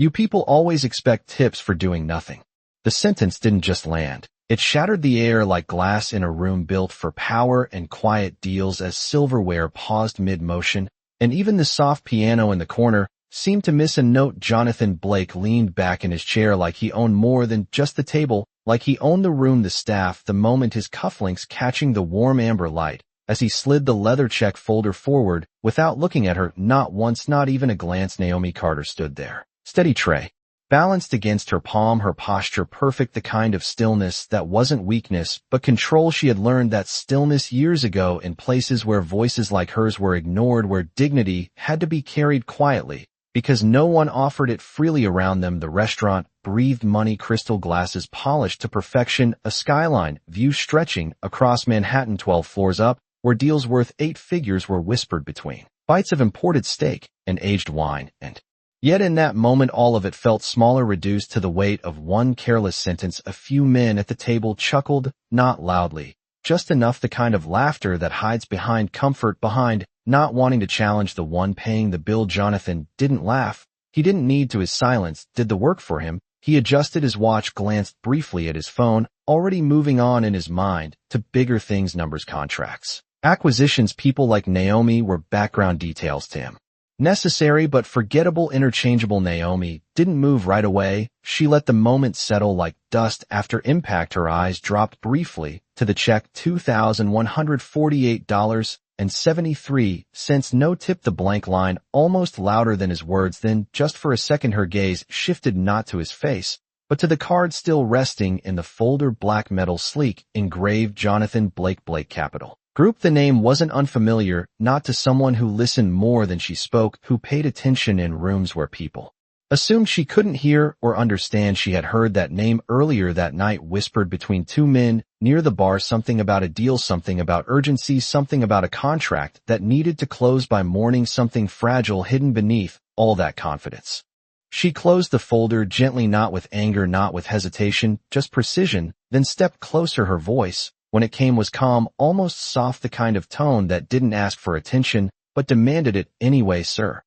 You people always expect tips for doing nothing. The sentence didn't just land. It shattered the air like glass in a room built for power and quiet deals as silverware paused mid-motion, and even the soft piano in the corner seemed to miss a note. Jonathan Blake leaned back in his chair like he owned more than just the table, like he owned the room, the staff, the moment, his cufflinks catching the warm amber light as he slid the leather check folder forward without looking at her, not once, not even a glance. Naomi Carter stood there, steady tray balanced against her palm, her posture perfect, the kind of stillness that wasn't weakness but control. She had learned that stillness years ago in places where voices like hers were ignored, where dignity had to be carried quietly because no one offered it freely around them. The restaurant breathed money, crystal glasses polished to perfection, a skyline view stretching across Manhattan 12 floors up, where deals worth 8 figures were whispered between bites of imported steak and aged wine, and yet in that moment all of it felt smaller, reduced to the weight of one careless sentence. A few men at the table chuckled, not loudly, just enough, the kind of laughter that hides behind comfort, behind not wanting to challenge the one paying the bill. Jonathan didn't laugh. He didn't need to. His silence did the work for him. He adjusted his watch, glanced briefly at his phone, already moving on in his mind to bigger things, numbers, contracts, acquisitions. People like Naomi were background details to him. Necessary but forgettable, interchangeable. Naomi didn't move right away. She let the moment settle like dust after impact. Her eyes dropped briefly to the check, $2,148.73. No tip, the blank line almost louder than his words. Then, just for a second, her gaze shifted not to his face, but to the card still resting in the folder, black metal, sleek, engraved Jonathan Blake, Blake Capital Group. The name wasn't unfamiliar, not to someone who listened more than she spoke, who paid attention in rooms where people assumed she couldn't hear or understand. She had heard that name earlier that night, whispered between 2 men near the bar, something about a deal, something about urgency, something about a contract that needed to close by morning, something fragile hidden beneath all that confidence. She closed the folder gently, not with anger, not with hesitation, just precision, then stepped closer. Her voice, when it came, was calm, almost soft, the kind of tone that didn't ask for attention, but demanded it anyway. Sir,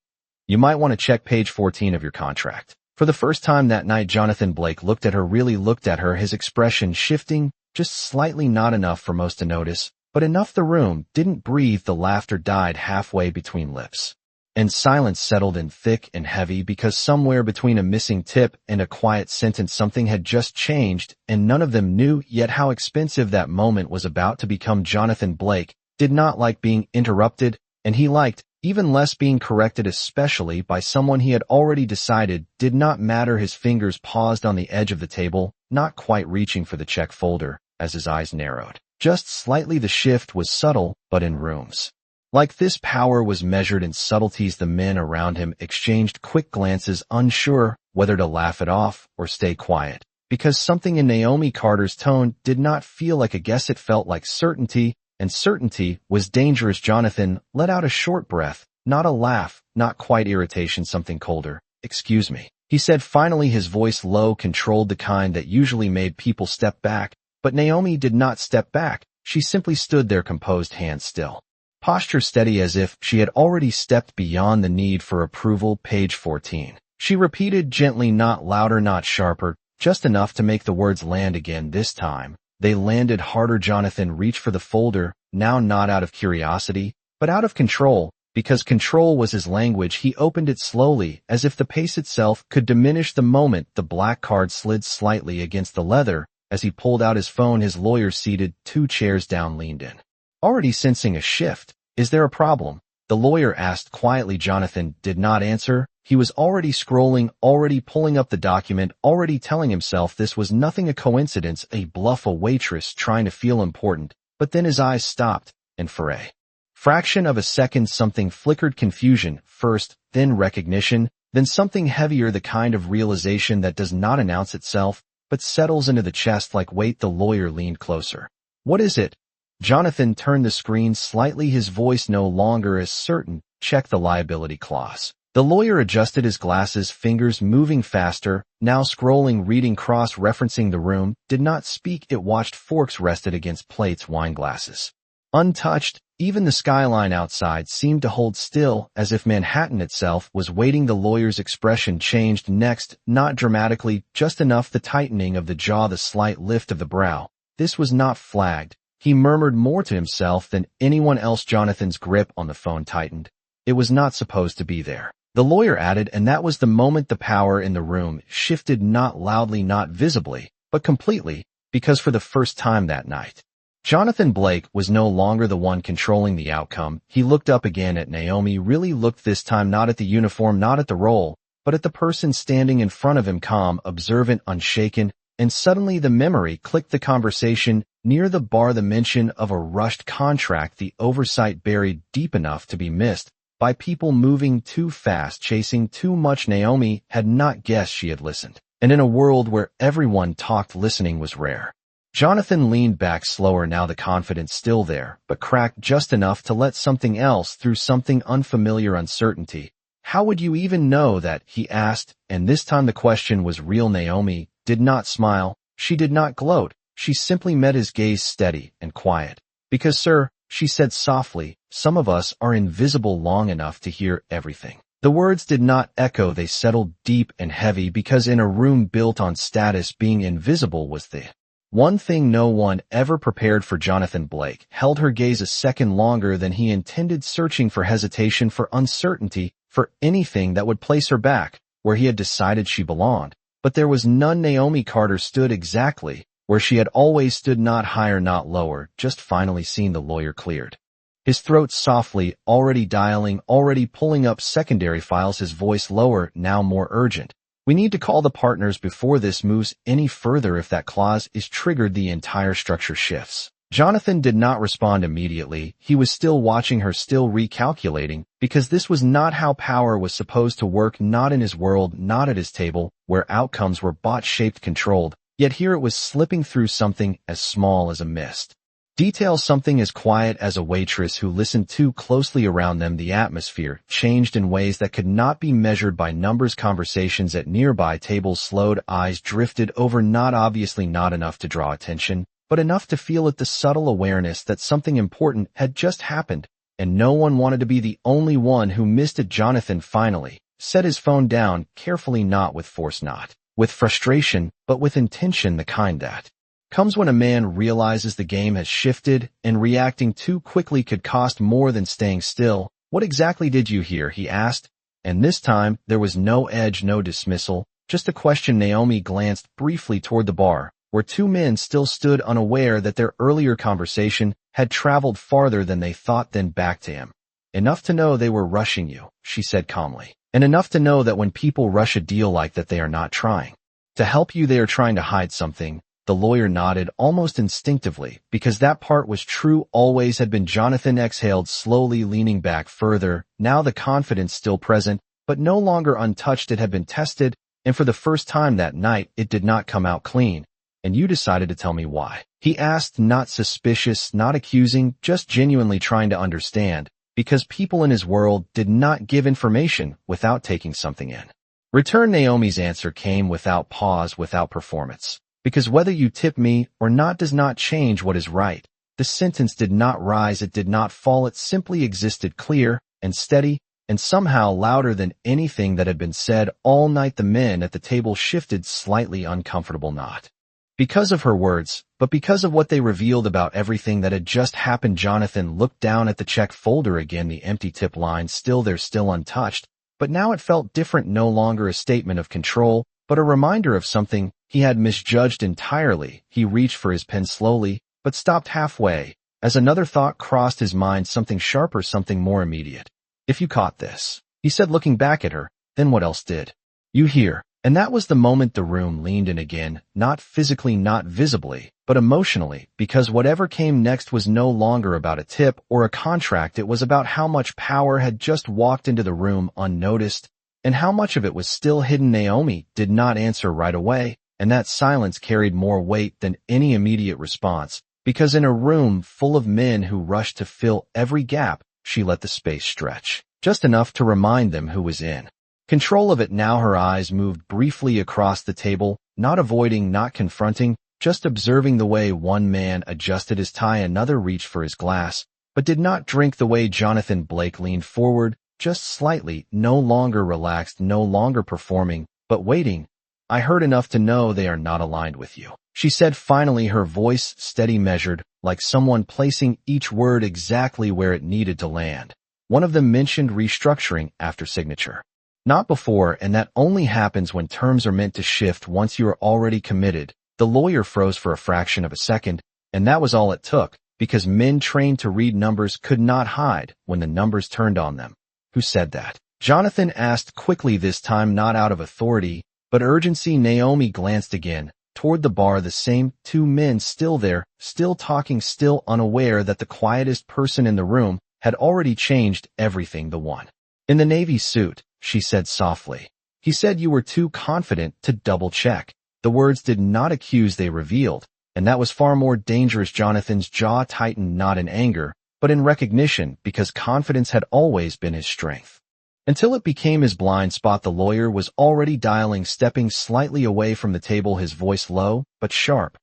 you might want to check page 14 of your contract. For the first time that night, Jonathan Blake looked at her, really looked at her, his expression shifting, just slightly, not enough for most to notice, but enough. The room didn't breathe. The laughter died halfway between lips, and silence settled in, thick and heavy, because somewhere between a missing tip and a quiet sentence something had just changed, and none of them knew yet how expensive that moment was about to become. Jonathan Blake did not like being interrupted, and he liked even less being corrected, especially by someone he had already decided did not matter. His fingers paused on the edge of the table, not quite reaching for the check folder, as his eyes narrowed just slightly. The shift was subtle, but in rooms like this, power was measured in subtleties. The men around him exchanged quick glances, unsure whether to laugh it off or stay quiet, because something in Naomi Carter's tone did not feel like a guess. It felt like certainty, and certainty was dangerous. Jonathan let out a short breath, not a laugh, not quite irritation, something colder. Excuse me, he said finally, his voice low, controlled, the kind that usually made people step back. But Naomi did not step back. She simply stood there, composed, hands still, posture steady, as if she had already stepped beyond the need for approval. Page 14. She repeated gently, not louder, not sharper, just enough to make the words land again. This time, they landed harder. Jonathan reached for the folder, now not out of curiosity, but out of control, because control was his language. He opened it slowly, as if the pace itself could diminish the moment. The black card slid slightly against the leather as he pulled out his phone. His lawyer, seated 2 chairs down, leaned in, already sensing a shift. Is there a problem? The lawyer asked quietly. Jonathan did not answer. He was already scrolling, already pulling up the document, already telling himself this was nothing, a coincidence, a bluff, a waitress trying to feel important. But then his eyes stopped, and for a fraction of a second something flickered, confusion first, then recognition, then something heavier, the kind of realization that does not announce itself, but settles into the chest like weight. The lawyer leaned closer. What is it? Jonathan turned the screen slightly, his voice no longer as certain. Check the liability clause. The lawyer adjusted his glasses, fingers moving faster, now scrolling, reading, cross-referencing. The room did not speak. It watched. Forks rested against plates, wine glasses untouched, Even the skyline outside seemed to hold still, as if Manhattan itself was waiting. The lawyer's expression changed next, not dramatically, just enough: the tightening of the jaw, the slight lift of the brow. This was not flagged. He murmured more to himself than anyone else. Jonathan's grip on the phone tightened. It was not supposed to be there. The lawyer added, and that was the moment the power in the room shifted, not loudly, not visibly, but completely, because for the first time that night, Jonathan Blake was no longer the one controlling the outcome. He looked up again at Naomi, really looked this time, not at the uniform, not at the role, but at the person standing in front of him, calm, observant, unshaken, and suddenly the memory clicked. The conversation near the bar, the mention of a rushed contract, the oversight buried deep enough to be missed by people moving too fast, chasing too much. Naomi had not guessed she had listened, and in a world where everyone talked, listening was rare. Jonathan leaned back slower now, the confidence still there, but cracked just enough to let something else through, something unfamiliar: uncertainty. How would you even know that? He asked, and this time the question was real. Naomi did not smile. She did not gloat. She simply met his gaze, steady and quiet. Because, sir, she said softly, some of us are invisible long enough to hear everything. The words did not echo, they settled deep and heavy, because in a room built on status, being invisible was the one thing no one ever prepared for. Jonathan Blake held her gaze a second longer than he intended, searching for hesitation, for uncertainty, for anything that would place her back where he had decided she belonged. But there was none. Naomi Carter stood exactly where she had always stood, not higher, not lower, just finally seen. The lawyer cleared his throat softly, already dialing, already pulling up secondary files, his voice lower, now more urgent. We need to call the partners before this moves any further. If that clause is triggered, the entire structure shifts. Jonathan did not respond immediately. He was still watching her, still recalculating, because this was not how power was supposed to work, not in his world, not at his table, where outcomes were bot-shaped, controlled. Yet here it was slipping through, something as small as a mist detail, something as quiet as a waitress who listened too closely around them. The atmosphere changed in ways that could not be measured by numbers. Conversations at nearby tables slowed, eyes drifted over, not obviously, not enough to draw attention, but enough to feel it, the subtle awareness that something important had just happened, and no one wanted to be the only one who missed it. Jonathan finally set his phone down, carefully, not with force, not with frustration, but with intention, the kind that comes when a man realizes the game has shifted, and reacting too quickly could cost more than staying still. What exactly did you hear? He asked, and this time there was no edge, no dismissal, just a question. Naomi glanced briefly toward the bar, where two men still stood, unaware that their earlier conversation had traveled farther than they thought, then back to him. Enough to know they were rushing you, she said calmly, and enough to know that when people rush a deal like that, they are not trying to help you, they are trying to hide something. The lawyer nodded almost instinctively, because that part was true, always had been. Jonathan exhaled slowly, leaning back further, now the confidence still present, but no longer untouched. It had been tested, and for the first time that night, it did not come out clean. And you decided to tell me why? He asked, not suspicious, not accusing, just genuinely trying to understand, because people in his world did not give information without taking something in return. Naomi's answer came without pause, without performance. Because whether you tip me or not does not change what is right. The sentence did not rise, it did not fall, it simply existed, clear and steady, and somehow louder than anything that had been said all night. The men at the table shifted slightly, uncomfortable, not because of her words, but because of what they revealed about everything that had just happened. Jonathan looked down at the check folder again, the empty tip line still there, still untouched, but now it felt different, no longer a statement of control, but a reminder of something he had misjudged entirely. He reached for his pen slowly, but stopped halfway, as another thought crossed his mind, something sharper, something more immediate. If you caught this, he said, looking back at her, then what else did you hear? And that was the moment the room leaned in again, not physically, not visibly, but emotionally, because whatever came next was no longer about a tip or a contract. It was about how much power had just walked into the room unnoticed, and how much of it was still hidden. Naomi did not answer right away, and that silence carried more weight than any immediate response, because in a room full of men who rushed to fill every gap, she let the space stretch, just enough to remind them who was in control of it now. Her eyes moved briefly across the table, not avoiding, not confronting, just observing the way one man adjusted his tie, another reached for his glass, but did not drink the way Jonathan Blake leaned forward, just slightly, no longer relaxed, no longer performing, but waiting. I heard enough to know they are not aligned with you, she said finally, her voice steady, measured, like someone placing each word exactly where it needed to land. One of them mentioned restructuring after signature. Not before, and that only happens when terms are meant to shift once you are already committed. The lawyer froze for a fraction of a second, and that was all it took, because men trained to read numbers could not hide when the numbers turned on them. Who said that? Jonathan asked quickly, this time not out of authority, but urgency. Naomi glanced again toward the bar, the same two men still there, still talking, still unaware that the quietest person in the room had already changed everything. The one in the navy suit, she said softly. He said you were too confident to double-check. The words did not accuse, they revealed, and that was far more dangerous. Jonathan's jaw tightened, not in anger, but in recognition, because confidence had always been his strength. Until it became his blind spot. The lawyer was already dialing, stepping slightly away from the table, his voice low but sharp.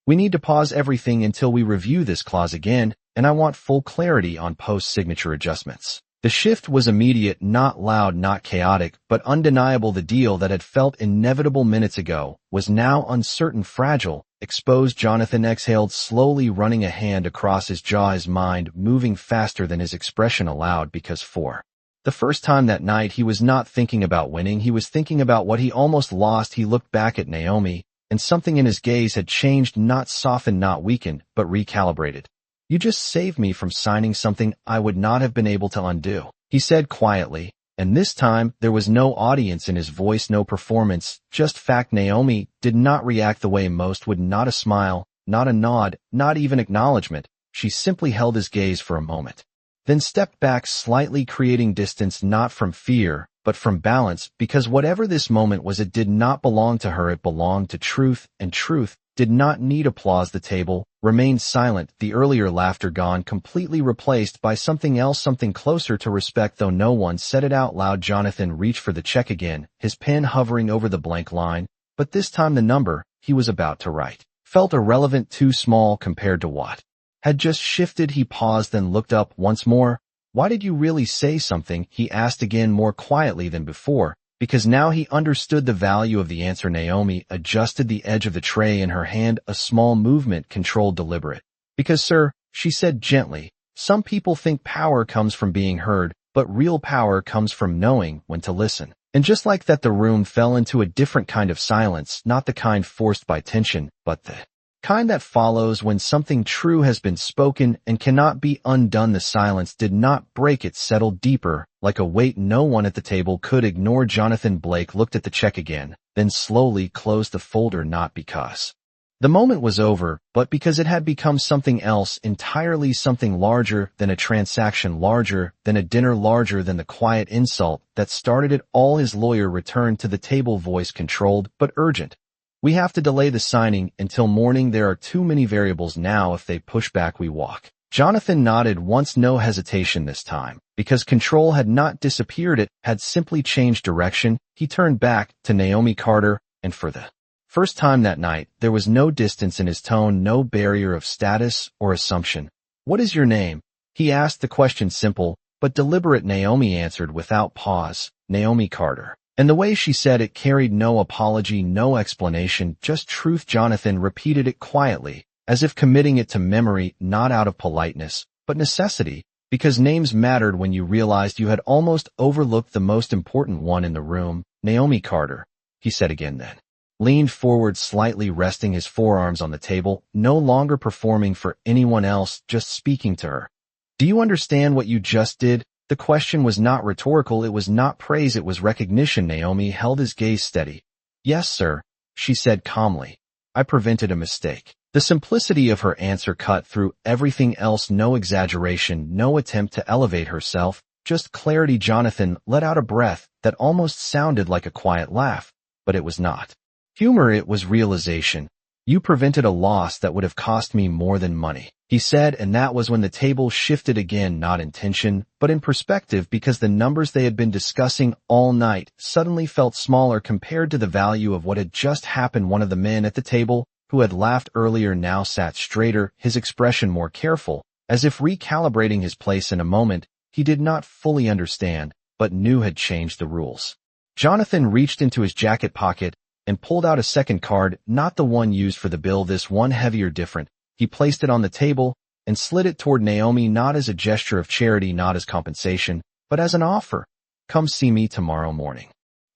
We need to pause everything until we review this clause again, and I want full clarity on post-signature adjustments. The shift was immediate, not loud, not chaotic, but undeniable. The deal that had felt inevitable minutes ago was now uncertain, fragile, exposed. Jonathan exhaled slowly, running a hand across his jaw, his mind moving faster than his expression allowed, because for the first time that night he was not thinking about winning, he was thinking about what he almost lost. He looked back at Naomi, and something in his gaze had changed, not softened, not weakened, but recalibrated. You just saved me from signing something I would not have been able to undo, he said quietly, and this time there was no audience in his voice, no performance, just fact. Naomi did not react the way most would, not a smile, not a nod, not even acknowledgement. She simply held his gaze for a moment, then stepped back slightly, creating distance, not from fear, but from balance, because whatever this moment was, it did not belong to her, it belonged to truth, and truth did not need applause. The table remained silent, the earlier laughter gone, completely replaced by something else, something closer to respect, though no one said it out loud. Jonathan reached for the check again, his pen hovering over the blank line, but this time the number he was about to write felt irrelevant, too small compared to what had just shifted. He paused, then looked up once more. Why did you really say something? He asked again, more quietly than before, because now he understood the value of the answer. Naomi adjusted the edge of the tray in her hand, a small movement, controlled, deliberate. Because, sir, she said gently, some people think power comes from being heard, but real power comes from knowing when to listen. And just like that, the room fell into a different kind of silence, not the kind forced by tension, but the kind that follows when something true has been spoken and cannot be undone. The silence did not break, it settled deeper, like a weight no one at the table could ignore. Jonathan Blake looked at the check again, then slowly closed the folder, not because the moment was over, but because it had become something else entirely, something larger than a transaction, larger than a dinner, larger than the quiet insult that started it all. His lawyer returned to the table, voice controlled but urgent. We have to delay the signing until morning. There are too many variables now. If they push back, we walk. Jonathan nodded once, no hesitation this time, because control had not disappeared, it had simply changed direction. He turned back to Naomi Carter, and for the first time that night, there was no distance in his tone, no barrier of status or assumption. What is your name? He asked, the question simple but deliberate. Naomi answered without pause, Naomi Carter. And the way she said it carried no apology, no explanation, just truth. Jonathan repeated it quietly, as if committing it to memory, not out of politeness, but necessity, because names mattered when you realized you had almost overlooked the most important one in the room. Naomi Carter, he said again, then leaned forward slightly, resting his forearms on the table, no longer performing for anyone else, just speaking to her. Do you understand what you just did? The question was not rhetorical, it was not praise, it was recognition. Naomi held his gaze steady. Yes, sir, she said calmly. I prevented a mistake. The simplicity of her answer cut through everything else, no exaggeration, no attempt to elevate herself, just clarity. Jonathan let out a breath that almost sounded like a quiet laugh, but it was not humor, it was realization. You prevented a loss that would have cost me more than money, he said, and that was when the table shifted again, not in tension, but in perspective, because the numbers they had been discussing all night suddenly felt smaller compared to the value of what had just happened. One of the men at the table, who had laughed earlier, now sat straighter, his expression more careful, as if recalibrating his place in a moment he did not fully understand, but knew had changed the rules. Jonathan reached into his jacket pocket and pulled out a second card, not the one used for the bill, this one heavier, different. He placed it on the table and slid it toward Naomi, not as a gesture of charity, not as compensation, but as an offer. "Come see me tomorrow morning,"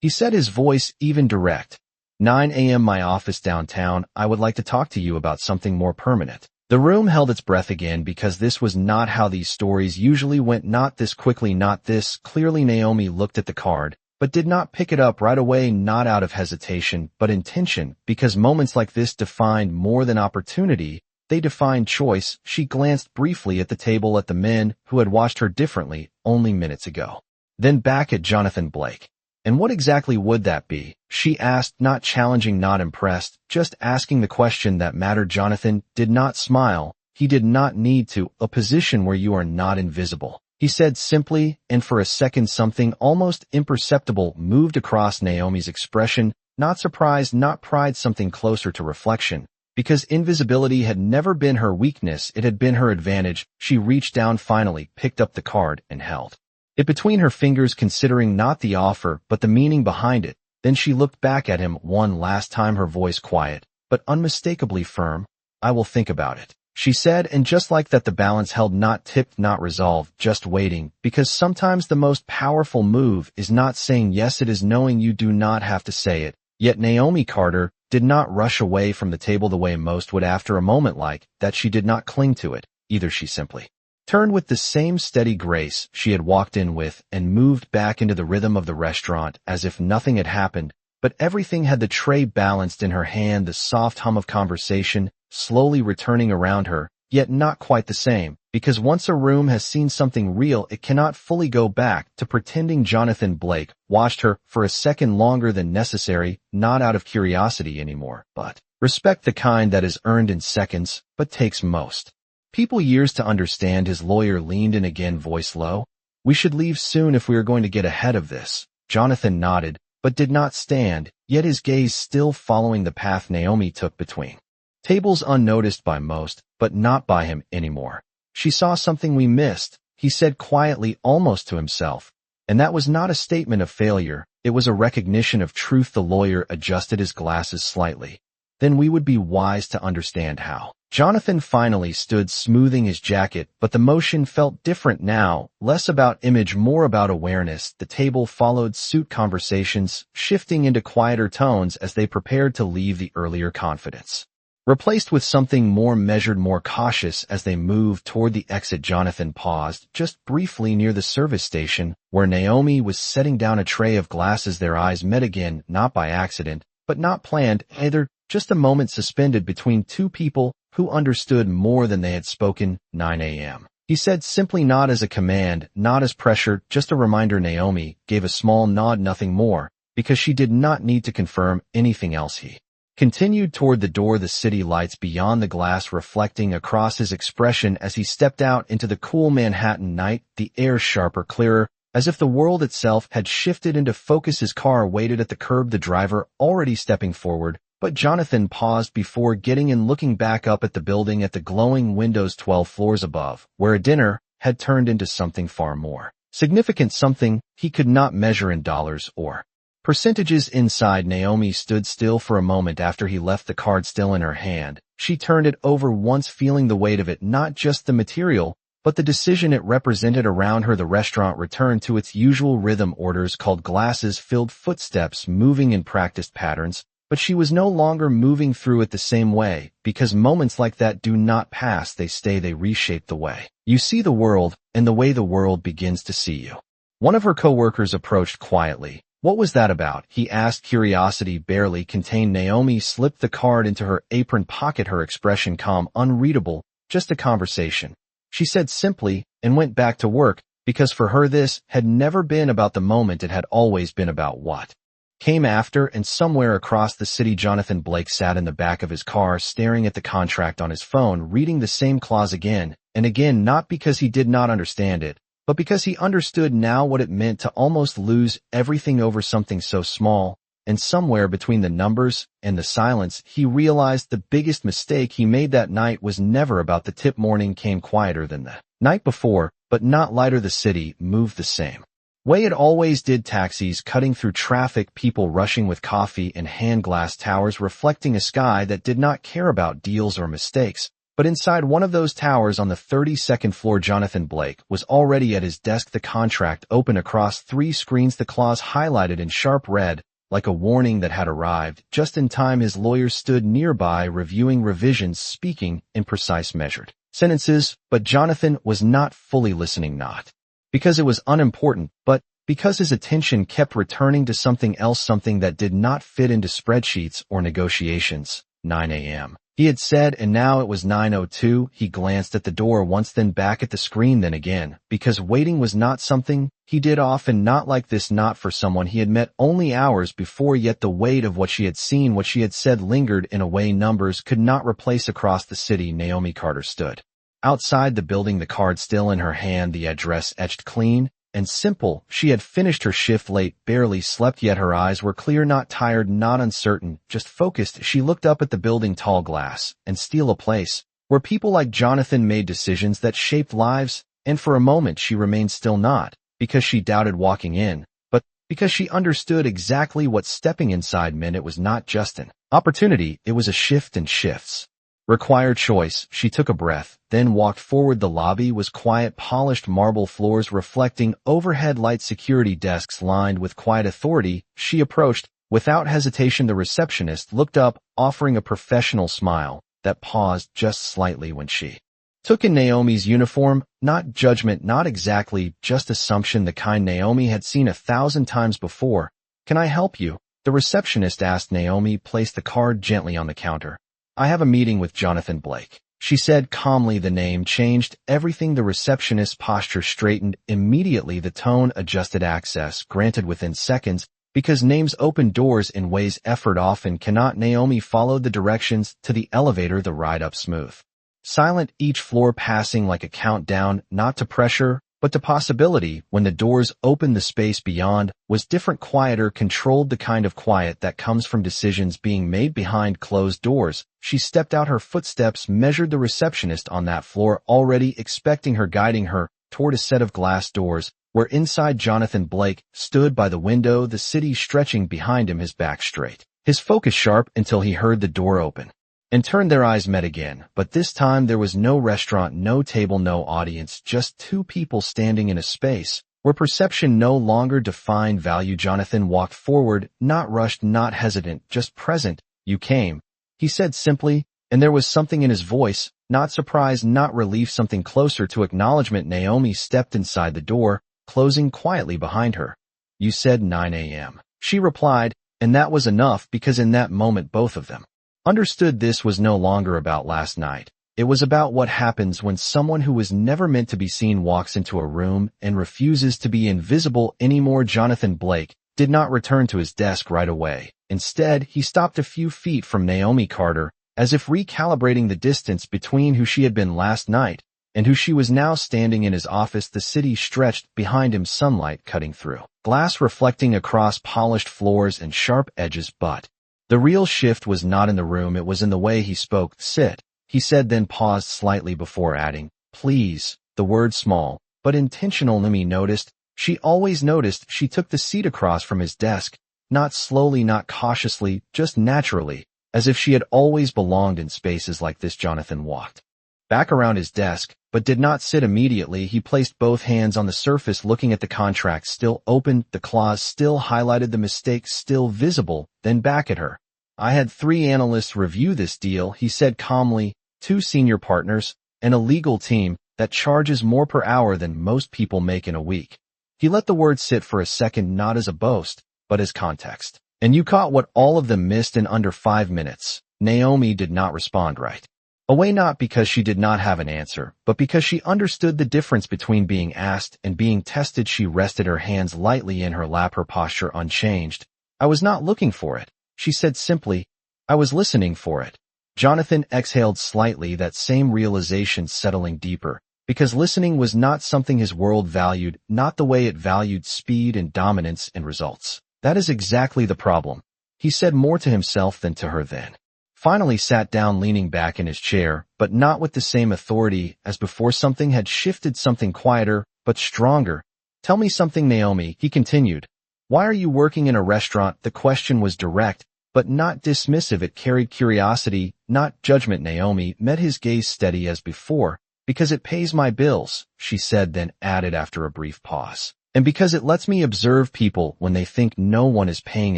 he said, his voice even direct. "9 a.m. my office downtown. I would like to talk to you about something more permanent." The room held its breath again, because this was not how these stories usually went. Not this quickly, not this clearly. Naomi looked at the card, but did not pick it up right away, not out of hesitation, but intention, because moments like this defined more than opportunity. They defined choice. She glanced briefly at the table, at the men who had watched her differently only minutes ago. Then back at Jonathan Blake. And what exactly would that be? She asked, not challenging, not impressed, just asking the question that mattered. Jonathan did not smile. He did not need to. "A position where you are not invisible," he said simply, and for a second something almost imperceptible moved across Naomi's expression, not surprise, not pride, something closer to reflection. Because invisibility had never been her weakness, it had been her advantage. She reached down, finally picked up the card, and held it between her fingers, considering not the offer, but the meaning behind it. Then she looked back at him one last time, her voice quiet, but unmistakably firm. "I will think about it," she said, and just like that the balance held, not tipped, not resolved, just waiting, because sometimes the most powerful move is not saying yes, it is knowing you do not have to say it. Yet Naomi Carter did not rush away from the table the way most would after a moment like that. She did not cling to it either. She simply turned with the same steady grace she had walked in with and moved back into the rhythm of the restaurant as if nothing had happened, but everything had. The tray balanced in her hand, the soft hum of conversation slowly returning around her, yet not quite the same, because once a room has seen something real, it cannot fully go back to pretending. Jonathan Blake watched her for a second longer than necessary, not out of curiosity anymore, but respect, the kind that is earned in seconds, but takes most people years to understand. His lawyer leaned in again, voice low. "We should leave soon if we are going to get ahead of this." Jonathan nodded, but did not stand, yet his gaze still following the path Naomi took between tables, unnoticed by most, but not by him anymore. "She saw something we missed," he said quietly, almost to himself. And that was not a statement of failure, it was a recognition of truth. The lawyer adjusted his glasses slightly. "Then we would be wise to understand how." Jonathan finally stood, smoothing his jacket, but the motion felt different now, less about image, more about awareness. The table followed suit, conversations shifting into quieter tones as they prepared to leave, the earlier confidence replaced with something more measured, more cautious. As they moved toward the exit, Jonathan paused just briefly near the service station, where Naomi was setting down a tray of glasses. Their eyes met again, not by accident, but not planned either, just a moment suspended between two people who understood more than they had spoken. 9 a.m. he said simply, not as a command, not as pressure, just a reminder. Naomi gave a small nod, nothing more, because she did not need to confirm anything else. He continued toward the door, the city lights beyond the glass reflecting across his expression as he stepped out into the cool Manhattan night, the air sharper, clearer, as if the world itself had shifted into focus. His car waited at the curb, the driver already stepping forward, but Jonathan paused before getting in, looking back up at the building, at the glowing windows 12 floors above, where a dinner had turned into something far more significant, something he could not measure in dollars or percentages. Inside, Naomi stood still for a moment after he left, the card still in her hand. She turned it over once, feeling the weight of it, not just the material, but the decision it represented around her. The restaurant returned to its usual rhythm, orders called, glasses filled, footsteps moving in practiced patterns, but she was no longer moving through it the same way, because moments like that do not pass, they stay, they reshape the way you see the world, and the way the world begins to see you. One of her coworkers approached quietly. "What was that about?" he asked, curiosity barely contained. Naomi slipped the card into her apron pocket, her expression calm, unreadable. "Just a conversation," she said simply, and went back to work, because for her this had never been about the moment, it had always been about what came after. And somewhere across the city, Jonathan Blake sat in the back of his car, staring at the contract on his phone, reading the same clause again and again, not because he did not understand it, but because he understood now what it meant to almost lose everything over something so small. and somewhere between the numbers and the silence, he realized the biggest mistake he made that night was never about the tip. Morning came quieter than the night before, but not lighter. The city moved the same way it always did, taxis cutting through traffic, people rushing with coffee, and hand glass towers reflecting a sky that did not care about deals or mistakes. But inside one of those towers on the 32nd floor, Jonathan Blake was already at his desk, the contract open across 3 screens, the clause highlighted in sharp red, like a warning that had arrived just in time. His lawyers stood nearby reviewing revisions, speaking in precise measured sentences, but Jonathan was not fully listening, not because it was unimportant, but because his attention kept returning to something else, something that did not fit into spreadsheets or negotiations. 9 a.m. he had said, and now it was 9:02. He glanced at the door once, then back at the screen, then again, because waiting was not something he did often, not like this, not for someone he had met only hours before. Yet the weight of what she had seen, what she had said, lingered in a way numbers could not replace. Across the city, Naomi Carter stood outside the building, the card still in her hand, the address etched clean and simple. She had finished her shift late, barely slept, yet her eyes were clear, not tired, not uncertain, just focused. She looked up at the building, tall glass and steel, a place where people like Jonathan made decisions that shaped lives, and for a moment she remained still, not because she doubted walking in, but because she understood exactly what stepping inside meant. It was not just an opportunity, it was a shift, and shifts require choice. She took a breath, then walked forward. The lobby was quiet, polished marble floors reflecting overhead light, security desks lined with quiet authority. She approached. Without hesitation, the receptionist looked up, offering a professional smile that paused just slightly when she took in Naomi's uniform. Not judgment, not exactly, just assumption, the kind Naomi had seen 1,000 times before. "Can I help you?" the receptionist asked. Naomi placed the card gently on the counter. "I have a meeting with Jonathan Blake," she said calmly. The name changed everything. The receptionist's posture straightened immediately, the tone adjusted. "Access granted within seconds, because names open doors in ways effort often cannot." Naomi followed the directions to the elevator, the ride up smooth, silent, each floor passing like a countdown, not to pressure, but to possibility. When the doors opened, the space beyond was different, quieter, controlled, the kind of quiet that comes from decisions being made behind closed doors. She stepped out, her footsteps measured the receptionist on that floor, already expecting her, guiding her toward a set of glass doors, where inside Jonathan Blake stood by the window, the city stretching behind him, his back straight, his focus sharp, until he heard the door open and turned. Their eyes met again, but this time there was no restaurant, no table, no audience, just 2 people standing in a space where perception no longer defined value. Jonathan walked forward, not rushed, not hesitant, just present. "You came," he said simply, and there was something in his voice, not surprise, not relief, something closer to acknowledgement. Naomi stepped inside the door, closing quietly behind her. "You said 9 a.m., she replied, and that was enough, because in that moment both of them understood this was no longer about last night. It was about what happens when someone who was never meant to be seen walks into a room and refuses to be invisible anymore. Jonathan Blake did not return to his desk right away. Instead, he stopped a few feet from Naomi Carter, as if recalibrating the distance between who she had been last night and who she was now. Standing in his office, the city stretched behind him, sunlight cutting through glass, reflecting across polished floors and sharp edges. But the real shift was not in the room, it was in the way he spoke. "Sit," he said, then paused slightly before adding, "Please." The word small, but intentional. Naomi noticed. She always noticed. She took the seat across from his desk, not slowly, not cautiously, just naturally, as if she had always belonged in spaces like this. Jonathan walked back around his desk, but did not sit immediately. He placed both hands on the surface, looking at the contract still open, the clause still highlighted, the mistake still visible, then back at her. "I had 3 analysts review this deal," he said calmly, 2 senior partners, and a legal team that charges more per hour than most people make in a week. He let the word sit for a second, not as a boast, but as context. "And you caught what all of them missed in under 5 minutes. Naomi did not respond right away, not because she did not have an answer, but because she understood the difference between being asked and being tested. She rested her hands lightly in her lap, her posture unchanged. "I was not looking for it," she said simply. "I was listening for it." Jonathan exhaled slightly, that same realization settling deeper, because listening was not something his world valued, not the way it valued speed and dominance and results. "That is exactly the problem," He said more to himself than to her then. Finally sat down leaning back in his chair, but not with the same authority as before. Something had shifted, something quieter, but stronger. Tell me something, Naomi, he continued. Why are you working in a restaurant? The question was direct, but not dismissive. It carried curiosity, not judgment. Naomi met his gaze steady as before. Because it pays my bills, she said, then added after a brief pause. And because it lets me observe people when they think no one is paying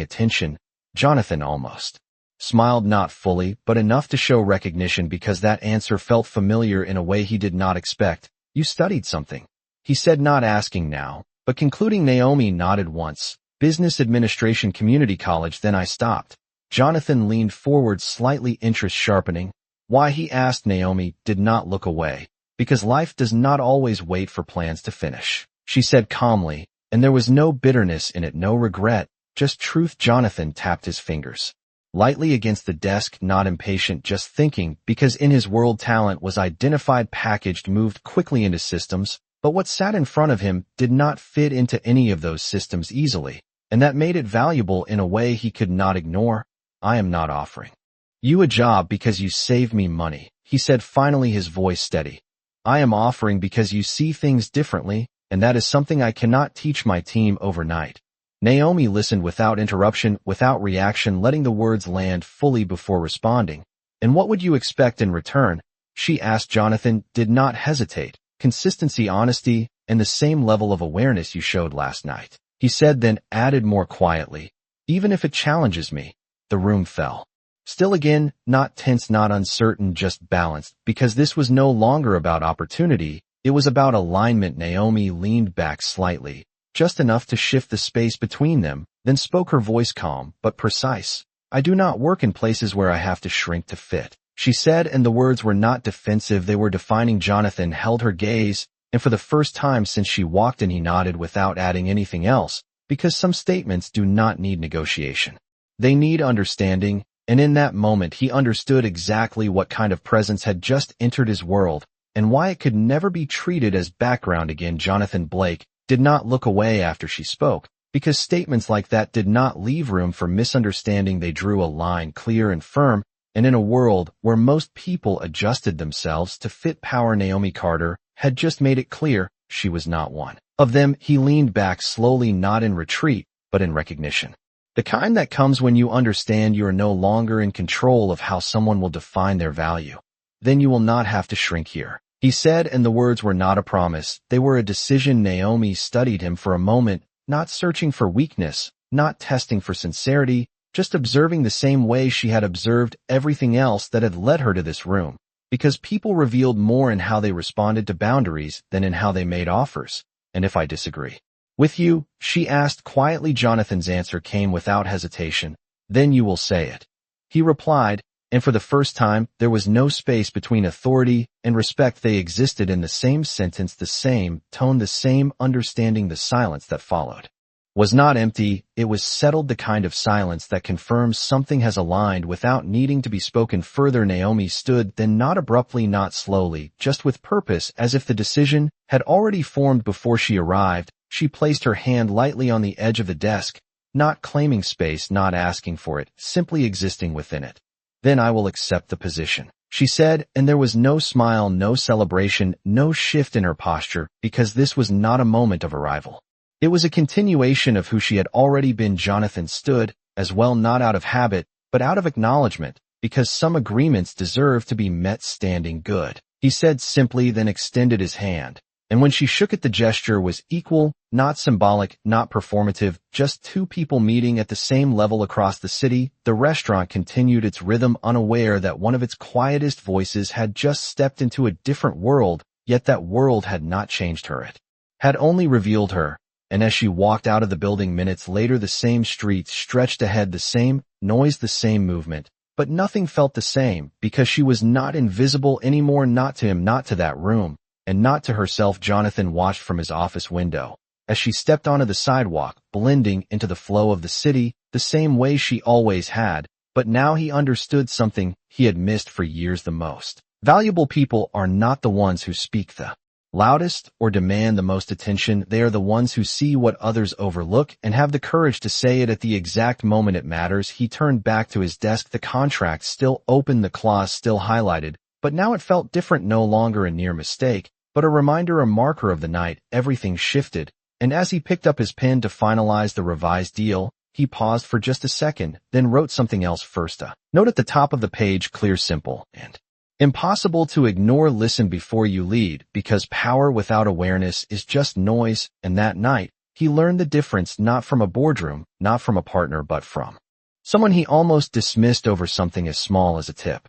attention. Jonathan almost smiled, not fully, but enough to show recognition, because that answer felt familiar in a way he did not expect. You studied something, he said, not asking now, but concluding. Naomi nodded once. Business administration, community college. Then I stopped. Jonathan leaned forward, slightly, interest sharpening. Why, he asked. Naomi did not look away. Because life does not always wait for plans to finish, she said calmly, and there was no bitterness in it, no regret, just truth. Jonathan tapped his fingers lightly against the desk, not impatient, just thinking, because in his world talent was identified, packaged, moved quickly into systems, but what sat in front of him did not fit into any of those systems easily, and that made it valuable in a way he could not ignore. I am not offering you a job because you save me money, he said, finally, his voice steady. I am offering because you see things differently, and that is something I cannot teach my team overnight. Naomi listened without interruption, without reaction, letting the words land fully before responding. And what would you expect in return? She asked. Jonathan did not hesitate. Consistency, honesty, and the same level of awareness you showed last night, he said, then added more quietly. Even if it challenges me. The room fell still again, not tense, not uncertain, just balanced, because this was no longer about opportunity, it was about alignment. Naomi leaned back slightly, just enough to shift the space between them, then spoke, her voice calm but precise. I do not work in places where I have to shrink to fit, she said, and the words were not defensive, they were defining. Jonathan held her gaze, and for the first time since she walked in, he nodded without adding anything else, because some statements do not need negotiation. They need understanding, and in that moment he understood exactly what kind of presence had just entered his world, and why it could never be treated as background again. Jonathan Blake did not look away after she spoke, because statements like that did not leave room for misunderstanding. They drew a line clear and firm, and in a world where most people adjusted themselves to fit power, Naomi Carter had just made it clear she was not one of them. He leaned back slowly, not in retreat, but in recognition. The kind that comes when you understand you are no longer in control of how someone will define their value. Then you will not have to shrink here, he said, and the words were not a promise, they were a decision. Naomi studied him for a moment, not searching for weakness, not testing for sincerity, just observing the same way she had observed everything else that had led her to this room, because people revealed more in how they responded to boundaries than in how they made offers. And if I disagree with you, she asked quietly. Jonathan's answer came without hesitation. Then you will say it, he replied, and for the first time, there was no space between authority and respect. They existed in the same sentence, the same tone, the same understanding. The silence that followed was not empty, it was settled, the kind of silence that confirms something has aligned without needing to be spoken further. Naomi stood, then not abruptly, not slowly, just with purpose, as if the decision had already formed before she arrived. She placed her hand lightly on the edge of the desk, not claiming space, not asking for it, simply existing within it. Then I will accept the position, she said, and there was no smile, no celebration, no shift in her posture, because this was not a moment of arrival. It was a continuation of who she had already been. Jonathan stood, as well, not out of habit, but out of acknowledgement, because some agreements deserve to be met standing. Good, he said simply, then extended his hand. And when she shook it, the gesture was equal, not symbolic, not performative, just two people meeting at the same level across the city. The restaurant continued its rhythm, unaware that one of its quietest voices had just stepped into a different world, yet that world had not changed her. It had only revealed her. And as she walked out of the building minutes later, the same streets stretched ahead, the same noise, the same movement. But nothing felt the same, because she was not invisible anymore, not to him, not to that room, and not to herself. Jonathan watched from his office window as she stepped onto the sidewalk, blending into the flow of the city, the same way she always had, but now he understood something he had missed for years. The most valuable people are not the ones who speak the loudest or demand the most attention, they are the ones who see what others overlook and have the courage to say it at the exact moment it matters. He turned back to his desk, the contract still open, the clause still highlighted, but now it felt different, no longer a near mistake, but a reminder, a marker of the night. Everything shifted, and as he picked up his pen to finalize the revised deal, he paused for just a second, then wrote something else first. A note at the top of the page, clear, simple, and impossible to ignore. Listen before you lead, because power without awareness is just noise. And that night, he learned the difference, not from a boardroom, not from a partner, but from someone he almost dismissed over something as small as a tip.